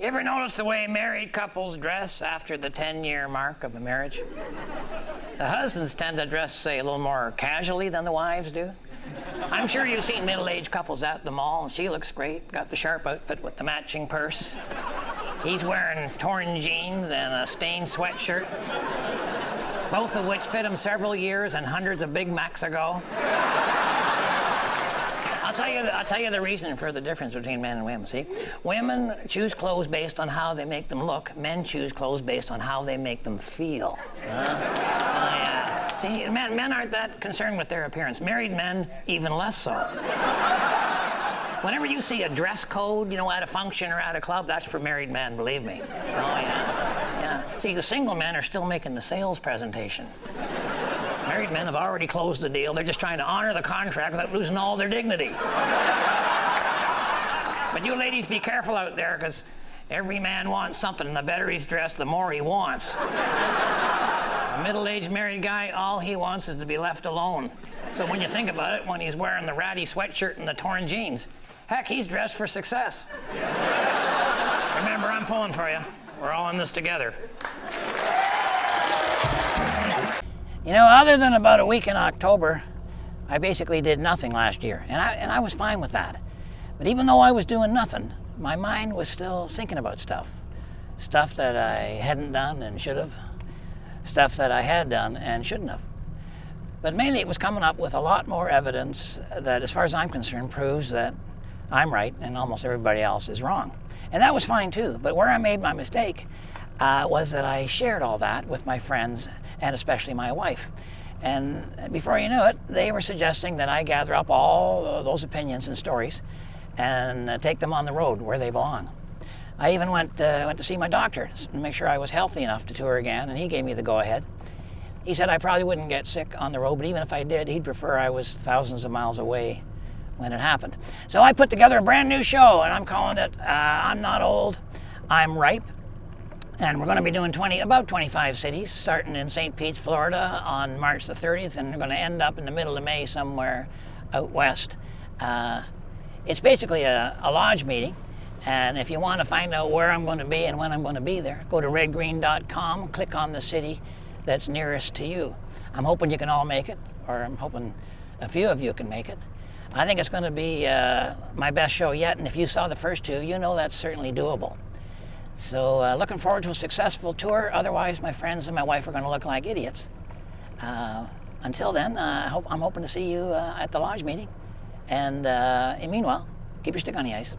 You ever notice the way married couples dress after the 10-year mark of a marriage? The husbands tend to dress, say, a little more casually than the wives do. I'm sure you've seen middle-aged couples at the mall, and she looks great, got the sharp outfit with the matching purse. He's wearing torn jeans and a stained sweatshirt, both of which fit him several years and hundreds of Big Macs ago. I'll tell you the reason for the difference between men and women, see? Women choose clothes based on how they make them look. Men choose clothes based on how they make them feel. Yeah. See, men aren't that concerned with their appearance. Married men, even less so. Whenever you see a dress code, you know, at a function or at a club, that's for married men, believe me. Oh, yeah. See, the single men are still making the sales presentation. Married men have already closed the deal. They're just trying to honor the contract without losing all their dignity. But you ladies, be careful out there, because every man wants something, and the better he's dressed, the more he wants. A middle-aged married guy, all he wants is to be left alone. So when you think about it, when he's wearing the ratty sweatshirt and the torn jeans, heck, he's dressed for success. Remember, I'm pulling for you. We're all in this together. You know, other than about a week in October, I basically did nothing last year, and I was fine with that. But even though I was doing nothing, my mind was still thinking about stuff. Stuff that I hadn't done and should have. Stuff that I had done and shouldn't have. But mainly it was coming up with a lot more evidence that, as far as I'm concerned, proves that I'm right and almost everybody else is wrong. And that was fine too, but where I made my mistake was that I shared all that with my friends and especially my wife. And before you knew it, they were suggesting that I gather up all those opinions and stories and take them on the road where they belong. I even went to see my doctor to make sure I was healthy enough to tour again, and he gave me the go-ahead. He said I probably wouldn't get sick on the road, but even if I did, he'd prefer I was thousands of miles away when it happened. So I put together a brand new show, and I'm calling it I'm Not Old, I'm Ripe. And we're going to be doing about 25 cities, starting in St. Pete, Florida on March the 30th, and we're going to end up in the middle of May somewhere out west. It's basically a lodge meeting, and if you want to find out where I'm going to be and when I'm going to be there, go to redgreen.com, click on the city that's nearest to you. I'm hoping you can all make it, or I'm hoping a few of you can make it. I think it's going to be my best show yet, and if you saw the first two, you know that's certainly doable. So looking forward to a successful tour. Otherwise, my friends and my wife are going to look like idiots. Until then, I'm hoping to see you at the lodge meeting. And meanwhile, keep your stick on the ice.